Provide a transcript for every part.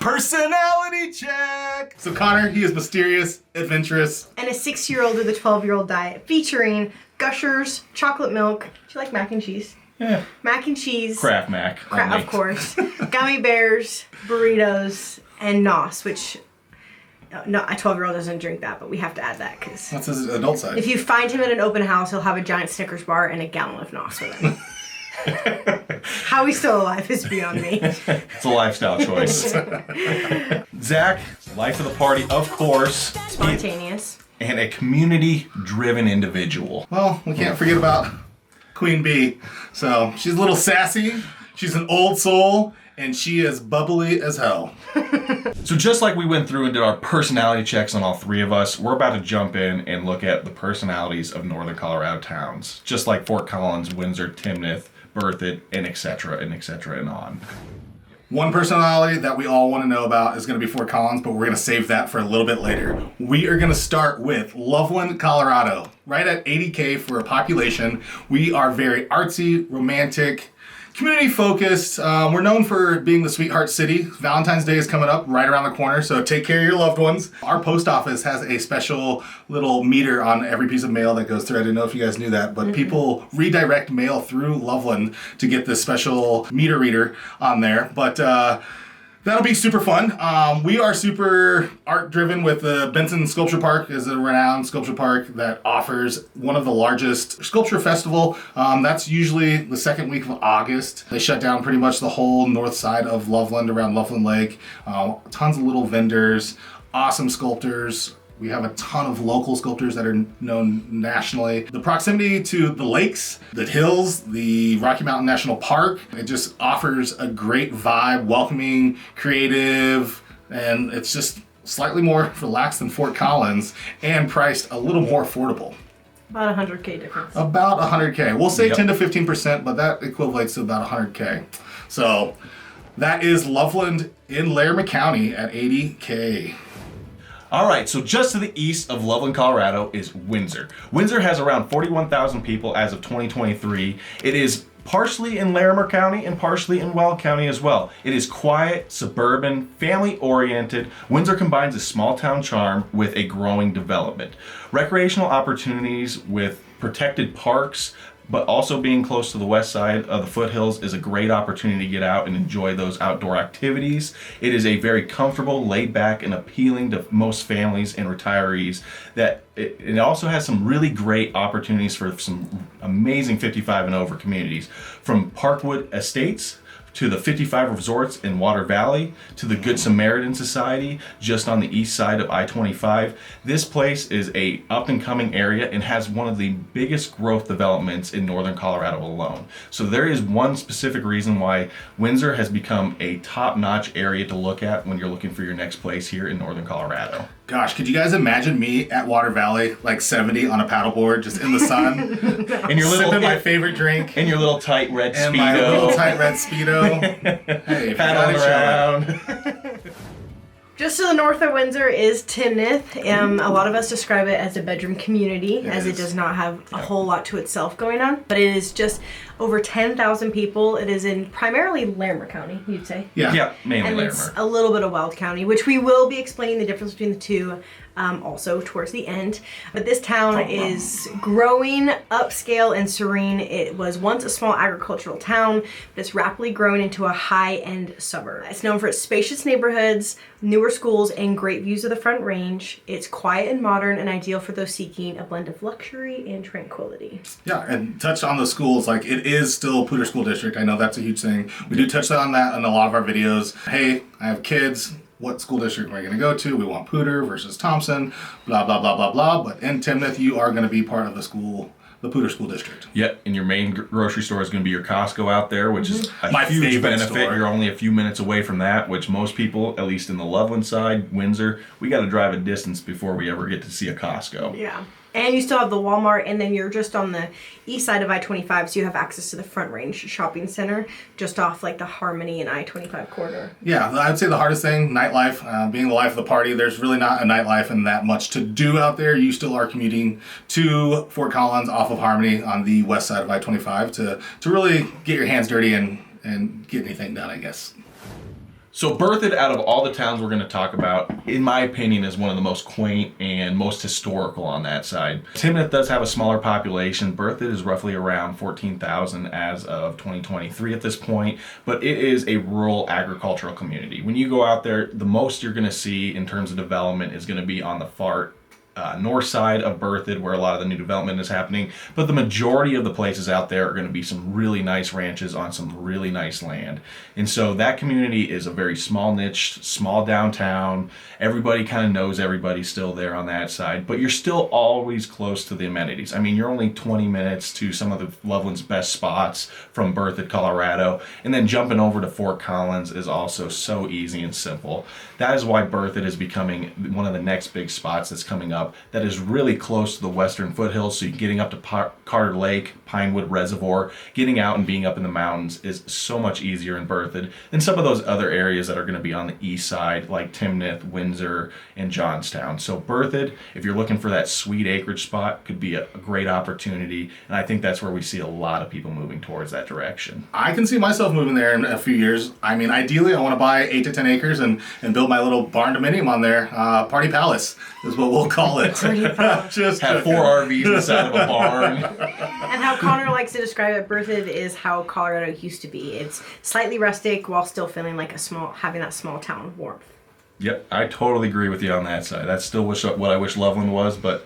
Personality check. So Connor, he is mysterious, adventurous, and a 6-year-old with a 12-year-old diet featuring Gushers, chocolate milk. Do you like mac and cheese? Yeah. Mac and cheese. Kraft Mac. Of course. Gummy bears, burritos, and NOS, which no, a 12-year-old doesn't drink that, but we have to add that because that's his adult side. If you find him at an open house, he'll have a giant Snickers bar and a gallon of NOS with him. How he's still alive is beyond me. It's a lifestyle choice. Zach, life of the party, of course. Spontaneous. And a community-driven individual. Well, we can't forget about Queen Bee. So she's a little sassy, she's an old soul, and she is bubbly as hell. So just like we went through and did our personality checks on all three of us, we're about to jump in and look at the personalities of Northern Colorado towns. Just like Fort Collins, Windsor, Timnath, Berthoud, and etc. and on. One personality that we all want to know about is going to be Fort Collins, but we're going to save that for a little bit later. We are going to start with Loveland, Colorado. Right at 80K for a population. We are very artsy, romantic, community focused. We're known for being the sweetheart city. Valentine's Day is coming up right around the corner, so take care of your loved ones. Our post office has a special little meter on every piece of mail that goes through. I didn't know if you guys knew that, but people redirect mail through Loveland to get this special meter reader on there. But that'll be super fun. We are super art driven with the Benson Sculpture Park is a renowned sculpture park that offers one of the largest sculpture festival. That's usually the second week of August. They shut down pretty much the whole north side of Loveland around Loveland Lake. Tons of little vendors, awesome sculptors. We have a ton of local sculptors that are known nationally. The proximity to the lakes, the hills, the Rocky Mountain National Park, it just offers a great vibe, welcoming, creative, and it's just slightly more relaxed than Fort Collins and priced a little more affordable. About $100K difference. About $100K. We'll say 10 to 15%, but that equates to about $100K. So that is Loveland in Larimer County at 80K. All right, so just to the east of Loveland, Colorado is Windsor. Windsor has around 41,000 people as of 2023. It is partially in Larimer County and partially in Weld County as well. It is quiet, suburban, family-oriented. Windsor combines a small-town charm with a growing development. Recreational opportunities with protected parks, but also being close to the west side of the foothills is a great opportunity to get out and enjoy those outdoor activities. It is a very comfortable, laid back, and appealing to most families and retirees. That it also has some really great opportunities for some amazing 55 and over communities, from Parkwood Estates to the 55 resorts in Water Valley, to the Good Samaritan Society just on the east side of I-25. This place is a up and coming area and has one of the biggest growth developments in Northern Colorado alone. So there is one specific reason why Windsor has become a top-notch area to look at when you're looking for your next place here in Northern Colorado. Gosh, could you guys imagine me at Water Valley, like 70 on a paddleboard, just in the sun, And your little sipping my favorite drink, and your little tight red Speedo, and my little tight red Speedo, hey, paddling around. Just to the north of Windsor is Timnath. A lot of us describe it as a bedroom community, as it does not have a whole lot to itself going on. But it is just over 10,000 people. It is in primarily Larimer County, you'd say. Yeah, mainly and Larimer. it's a little bit of Weld County, which we will be explaining the difference between the two also towards the end. But this town is growing, upscale, and serene. It was once a small agricultural town, but it's rapidly grown into a high-end suburb. It's known for its spacious neighborhoods, newer schools, and great views of the Front Range. It's quiet and modern and ideal for those seeking a blend of luxury and tranquility. Yeah, and touch on the schools, like it is still Poudre School District. I know that's a huge thing. We do touch on that in a lot of our videos. Hey, I have kids. What school district am I going to go to? We want Poudre versus Thompson, blah, blah, blah, blah, blah. But in Timnath, you are going to be part of the Poudre School District. Yep, and your main grocery store is going to be your Costco out there, which is My a huge favorite benefit. store. You're only a few minutes away from that, which most people, at least in the Loveland side, Windsor, we got to drive a distance before we ever get to see a Costco. Yeah. And you still have the Walmart, and then you're just on the east side of I-25, so you have access to the Front Range Shopping Center, just off like the Harmony and I-25 corridor. Yeah, I'd say the hardest thing, nightlife, being the life of the party. There's really not a nightlife and that much to do out there. You still are commuting to Fort Collins off of Harmony on the west side of I-25 to really get your hands dirty and get anything done, I guess. So Berthoud, out of all the towns we're going to talk about, in my opinion, is one of the most quaint and most historical on that side. Timnath does have a smaller population. Berthoud is roughly around 14,000 as of 2023 at this point, but it is a rural agricultural community. When you go out there, the most you're going to see in terms of development is going to be on the far north side of Berthoud, where a lot of the new development is happening, but the majority of the places out there are going to be some really nice ranches on some really nice land. And so that community is a very small niche, small downtown. Everybody kind of knows everybody still there on that side, but you're still always close to the amenities. I mean, you're only 20 minutes to some of the Loveland's best spots from Berthoud, Colorado, and then jumping over to Fort Collins is also so easy and simple. That is why Berthoud is becoming one of the next big spots that's coming up that is really close to the western foothills. So you're getting up to Carter Lake, Pinewood Reservoir, getting out and being up in the mountains is so much easier in Berthoud than some of those other areas that are going to be on the east side, like Timnath, Windsor, and Johnstown. So Berthoud, if you're looking for that sweet acreage spot, could be a great opportunity. And I think that's where we see a lot of people moving towards that direction. I can see myself moving there in a few years. I mean, ideally, I want to buy 8 to 10 acres and build my little barn dominium on there. Party Palace is what we'll call it. Just have 4 RVs inside of a barn. And how Connor likes to describe it, Berthoud is how Colorado used to be. It's slightly rustic while still feeling like having that small town warmth. Yep, I totally agree with you on that side. That's still what I wish Loveland was, but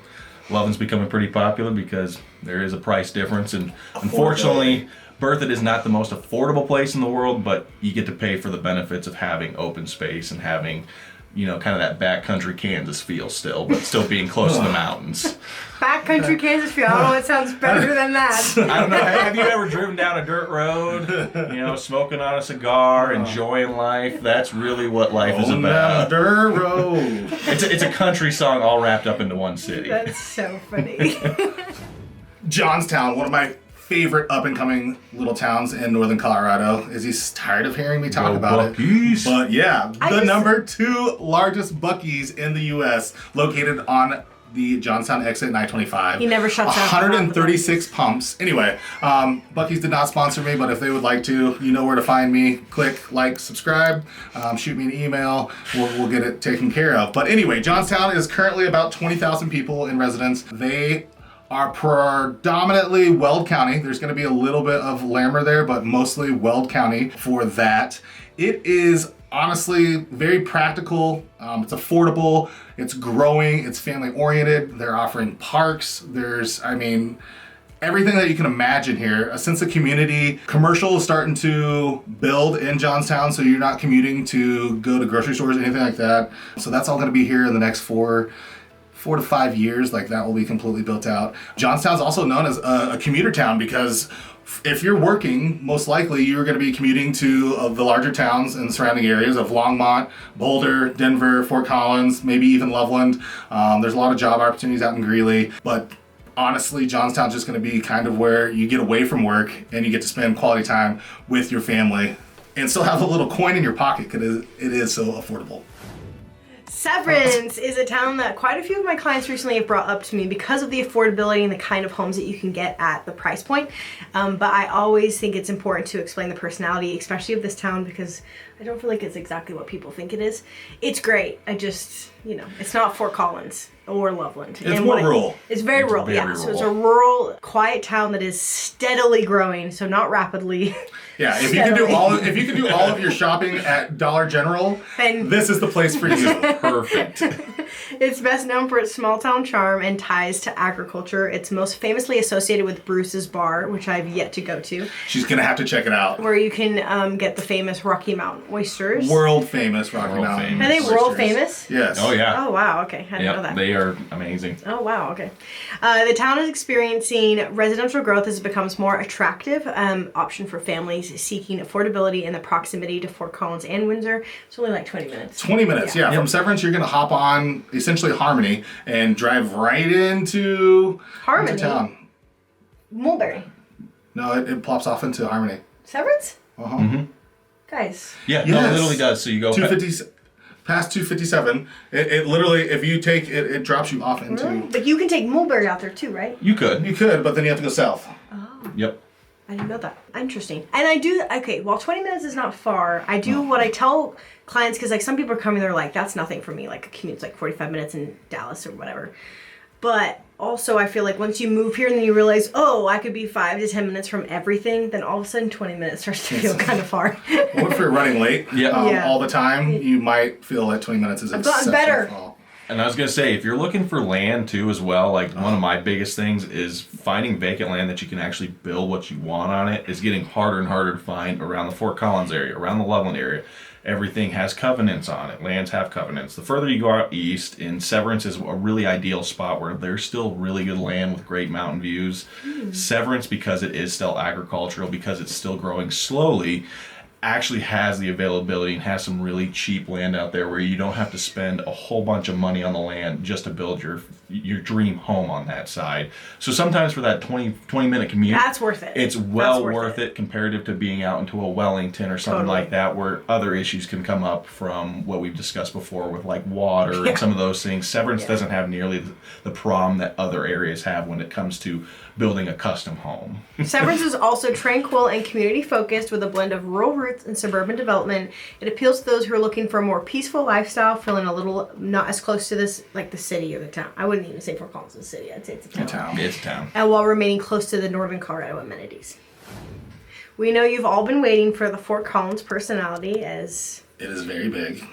Loveland's becoming pretty popular because there is a price difference, and unfortunately, Berthoud is not the most affordable place in the world, but you get to pay for the benefits of having open space and having, you know, kind of that backcountry Kansas feel still, but still being close to the mountains. Backcountry Kansas feel. I don't know what sounds better than that. I don't know. Have you ever driven down a dirt road, you know, smoking on a cigar, enjoying life? That's really what life is about. Dirt road. It's a country song all wrapped up into one city. That's so funny. Johnstown, one of my favorite up-and-coming little towns in northern Colorado. Izzy's tired of hearing me talk about Buc-ee's. it. But yeah, the number 2 largest Buc-ee's in the U.S., located on the Johnstown exit in I-25. He never shuts down. 136 pumps. Anyway, Buc-ee's did not sponsor me, but if they would like to, you know where to find me. Click, like, subscribe, shoot me an email. We'll get it taken care of. But anyway, Johnstown is currently about 20,000 people in residence. They are predominantly Weld County. There's going to be a little bit of Larimer there, but mostly Weld County for that. It is honestly very practical. It's affordable. It's growing. It's family oriented. They're offering parks. There's, I mean, everything that you can imagine here. A sense of community. Commercial is starting to build in Johnstown, so you're not commuting to go to grocery stores, anything like that. So that's all going to be here in the next 4 to 5 years. Like, that will be completely built out. Johnstown's also known as a commuter town because if you're working, most likely you're going to be commuting to the larger towns and surrounding areas of Longmont, Boulder, Denver, Fort Collins, maybe even Loveland. There's a lot of job opportunities out in Greeley, but honestly, Johnstown's just going to be kind of where you get away from work and you get to spend quality time with your family and still have a little coin in your pocket because it is so affordable. Severance is a town that quite a few of my clients recently have brought up to me because of the affordability and the kind of homes that you can get at the price point. But I always think it's important to explain the personality, especially of this town, because I don't feel like it's exactly what people think it is. It's great. I just, you know, it's not Fort Collins or Loveland. It's more rural. It's very rural, yeah. Rural. So it's a rural, quiet town that is steadily growing, so not rapidly. Yeah, if you can do all of your shopping at Dollar General, then this is the place for you. Perfect. It's best known for its small town charm and ties to agriculture. It's most famously associated with Bruce's Bar, which I've yet to go to. She's gonna have to check it out. Where you can get the famous Rocky Mountain oysters. World famous Rocky World Mountain. famous. Are they oysters. world famous? Yes. Oh yeah. Oh wow, okay. I didn't know that. They are amazing. Oh wow, okay. The town is experiencing residential growth as it becomes more attractive option for families seeking affordability and the proximity to Fort Collins and Windsor. It's only like 20 minutes. 20 minutes, yeah. From Severance, you're going to hop on essentially Harmony and drive right into town. Mulberry. No, it plops off into Harmony. Severance? Uh-huh. Mm-hmm. Guys. Yeah, no, it literally does. So you go 250, past 257. It literally, if you take it drops you off into... But you can take Mulberry out there too, right? You could. You could, but then you have to go south. Oh. Yep. I didn't know that. Interesting. And I do, okay, while 20 minutes is not far, I do what I tell clients, because like some people are coming, they're like, that's nothing for me. Like a commute's like 45 minutes in Dallas or whatever. But also I feel like once you move here and then you realize, oh, I could be 5 to 10 minutes from everything, then all of a sudden 20 minutes starts to feel kind of far. Well, if you're running late all the time, you might feel like 20 minutes is gotten better. Fall. And I was going to say, if you're looking for land too as well, like one of my biggest things is finding vacant land that you can actually build what you want on it is getting harder and harder to find around the Fort Collins area, around the Loveland area. Everything has covenants on it. Lands have covenants. The further you go out east, in Severance is a really ideal spot where there's still really good land with great mountain views. Severance, because it is still agricultural, because it's still growing slowly, actually has the availability and has some really cheap land out there where you don't have to spend a whole bunch of money on the land just to build your dream home on that side. So sometimes for that 20 minute commute, that's worth it. It's well worth it comparative to being out into a Wellington or something like that, where other issues can come up from what we've discussed before with like water and some of those things. Severance doesn't have nearly the problem that other areas have when it comes to building a custom home. Severance is also tranquil and community focused with a blend of rural roots and suburban development. It appeals to those who are looking for a more peaceful lifestyle, feeling a little not as close to this like the city or the town. I wouldn't even say Fort Collins is a city. I'd say it's a town. It's a town. And while remaining close to the northern Colorado amenities. We know you've all been waiting for the Fort Collins personality, as it is very big.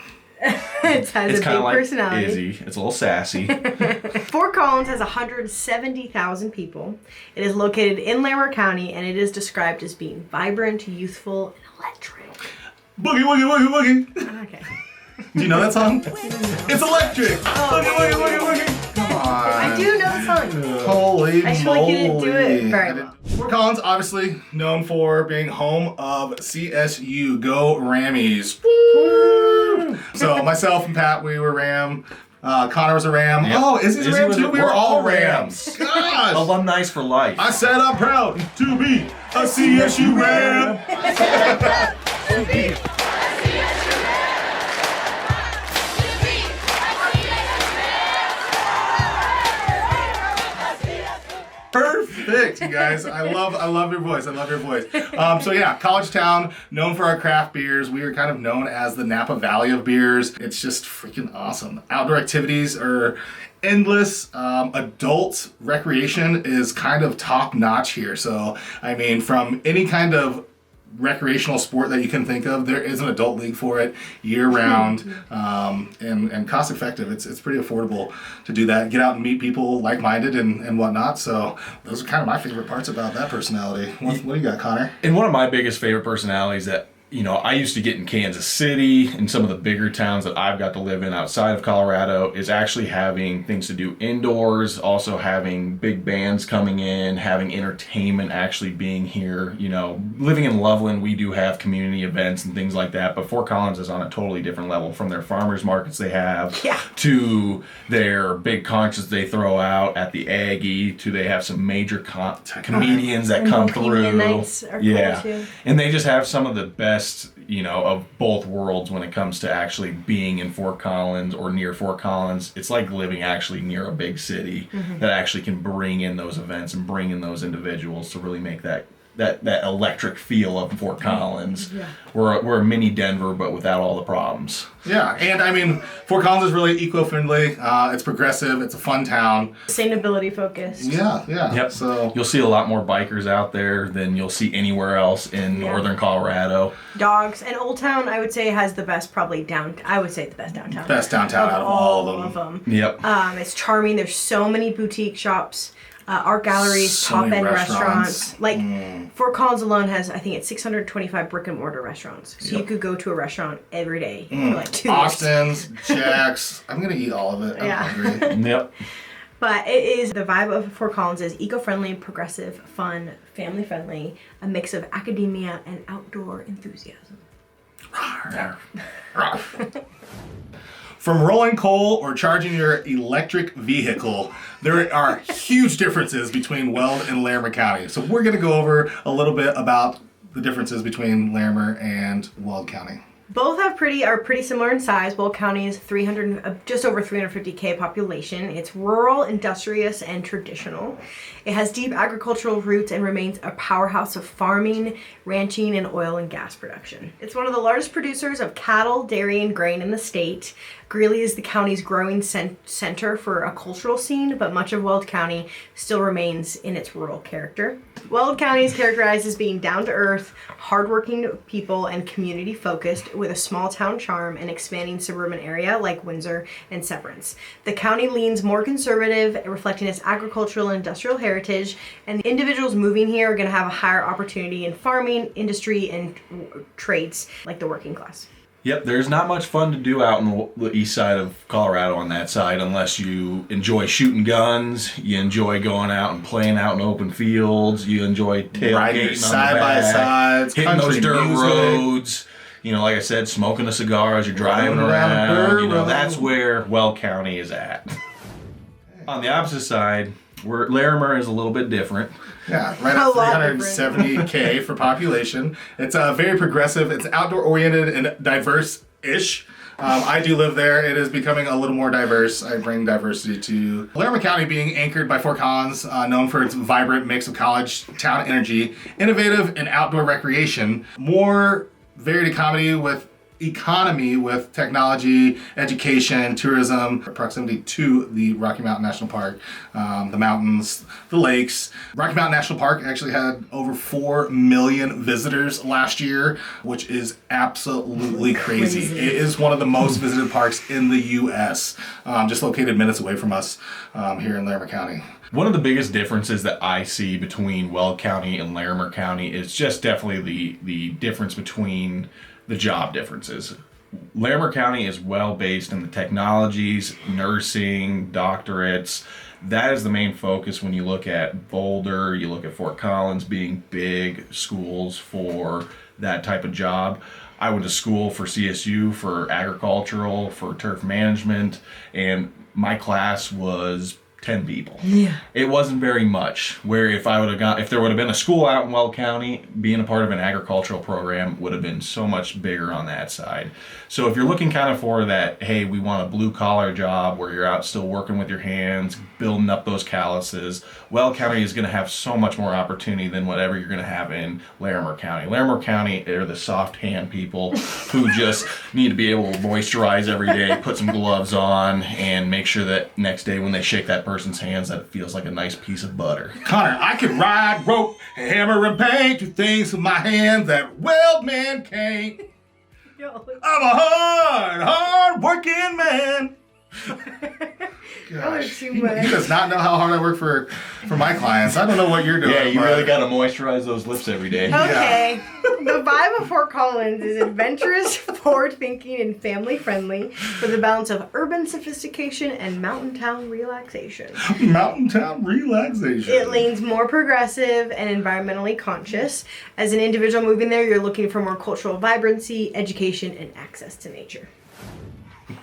It has it's a kind big of like personality. Izzy. It's a little sassy. Fort Collins has 170,000 people. It is located in Larimer County, and it is described as being vibrant, youthful, and electric. Boogie, woogie, woogie, woogie. Okay. Do you know that song? It's electric. Boogie, woogie, woogie, woogie. Come on. I do know the song. Holy I feel like you didn't do it very well. Fort Collins, obviously known for being home of CSU. Go Rammies. Woo! So myself and Pat, we were Ram. Connor was a Ram. Yep. Oh, Izzy's a Ram too? We were all Rams. Gosh. Alumni for life. I said I'm proud to be a CSU Ram. Perfect, you guys. I love your voice. I love your voice. So yeah, college town, known for our craft beers. We are kind of known as the Napa Valley of beers. It's just freaking awesome. Outdoor activities are endless. Adult recreation is kind of top notch here. So, I mean, from any kind of recreational sport that you can think of, there is an adult league for it year round, and cost effective. It's pretty affordable to do that, get out and meet people like-minded and whatnot. So those are kind of my favorite parts about that personality. What do you got, Connor? And one of my biggest favorite personalities that, you know, I used to get in Kansas City and some of the bigger towns that I've got to live in outside of Colorado is actually having things to do indoors, also having big bands coming in, having entertainment actually being here. You know, living in Loveland, we do have community events and things like that, but Fort Collins is on a totally different level, from their farmers markets they have to their big concerts they throw out at the Aggie, to they have some major comedians that come through. Nights are cool too. And they just have some of the best, you know, of both worlds when it comes to actually being in Fort Collins or near Fort Collins. It's like living actually near a big city that actually can bring in those events and bring in those individuals to really make that electric feel of Fort Collins. Yeah. We're a mini Denver, but without all the problems. Yeah, and I mean, Fort Collins is really eco-friendly. It's progressive. It's a fun town. Sustainability focused. Yeah. Yep. So you'll see a lot more bikers out there than you'll see anywhere else in northern Colorado. Dogs. And Old Town, I would say, has the best, probably I would say the best downtown. Best downtown out of all of them. Yep. It's charming. There's so many boutique shops. Art galleries, So top-end many restaurants. Like, Fort Collins alone has, I think it's 625 brick-and-mortar restaurants. So you could go to a restaurant every day for like 2 years. Austin's, Jack's. I'm going to eat all of it. I'm hungry. Yep. But it is, the vibe of Fort Collins is eco-friendly, progressive, fun, family-friendly, a mix of academia and outdoor enthusiasm. From rolling coal or charging your electric vehicle, there are huge differences between Weld and Larimer County. So we're going to go over a little bit about the differences between Larimer and Weld County. Both are pretty similar in size. Weld County is just over 350K population. It's rural, industrious, and traditional. It has deep agricultural roots and remains a powerhouse of farming, ranching, and oil and gas production. It's one of the largest producers of cattle, dairy, and grain in the state. Greeley is the county's growing center for a cultural scene, but much of Weld County still remains in its rural character. Weld County is characterized as being down-to-earth, hardworking people and community-focused with a small-town charm and expanding suburban area like Windsor and Severance. The county leans more conservative, reflecting its agricultural and industrial heritage, and the individuals moving here are going to have a higher opportunity in farming, industry, and trades like the working class. Yep, there's not much fun to do out on the east side of Colorado on that side unless you enjoy shooting guns, you enjoy going out and playing out in open fields, you enjoy tailgating side by sides, hitting those dirt music. roads. You know, like I said, smoking a cigar as you're driving around. You know, that's where Weld County is at. On the opposite side, where Larimer is a little bit different. Yeah, right at 370K for population. It's very progressive. It's outdoor oriented and diverse-ish. I do live there. It is becoming a little more diverse. I bring diversity to Larimer County, being anchored by Fort Collins, known for its vibrant mix of college town energy, innovative and outdoor recreation, more varied economy with technology, education, tourism, proximity to the Rocky Mountain National Park, the mountains, the lakes. Rocky Mountain National Park actually had over 4 million visitors last year, which is absolutely crazy. It is one of the most visited parks in the U.S., just located minutes away from us here in Larimer County. One of the biggest differences that I see between Weld County and Larimer County is just definitely the difference between the job differences. Larimer County is well based in the technologies, nursing, doctorates. That is the main focus when you look at Boulder, you look at Fort Collins being big schools for that type of job. I went to school for CSU, for agricultural, for turf management, and my class was 10 people. Yeah. It wasn't very much. Where if there would have been a school out in Weld County, being a part of an agricultural program would have been so much bigger on that side. So if you're looking kind of for that, hey, we want a blue collar job where you're out still working with your hands, building up those calluses, Weld County is going to have so much more opportunity than whatever you're going to have in Larimer County. Larimer County are the soft hand people who just need to be able to moisturize every day, put some gloves on, and make sure that next day when they shake that person's hands that it feels like a nice piece of butter. Connor, I can ride, rope, hammer, and paint, do things with my hands that Weld man can't. I'm a hard working man. Gosh, he does not know how hard I work for my clients. I don't know what you're doing. Yeah, you really got to moisturize those lips every day. Okay. The vibe of Fort Collins is adventurous, forward-thinking, and family-friendly with a balance of urban sophistication and mountain town relaxation. Mountain town relaxation. It leans more progressive and environmentally conscious. As an individual moving there, you're looking for more cultural vibrancy, education, and access to nature.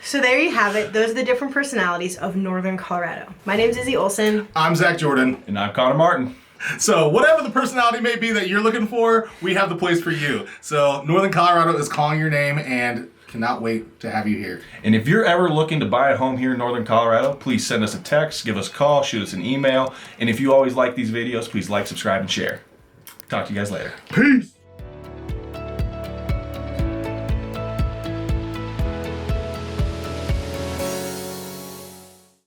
So there you have it. Those are the different personalities of Northern Colorado. My name is Izzy Olson. I'm Zach Jordan. And I'm Connor Martin. So whatever the personality may be that you're looking for, we have the place for you. So Northern Colorado is calling your name and cannot wait to have you here. And if you're ever looking to buy a home here in Northern Colorado, please send us a text, give us a call, shoot us an email. And if you always like these videos, please like, subscribe, and share. Talk to you guys later. Peace.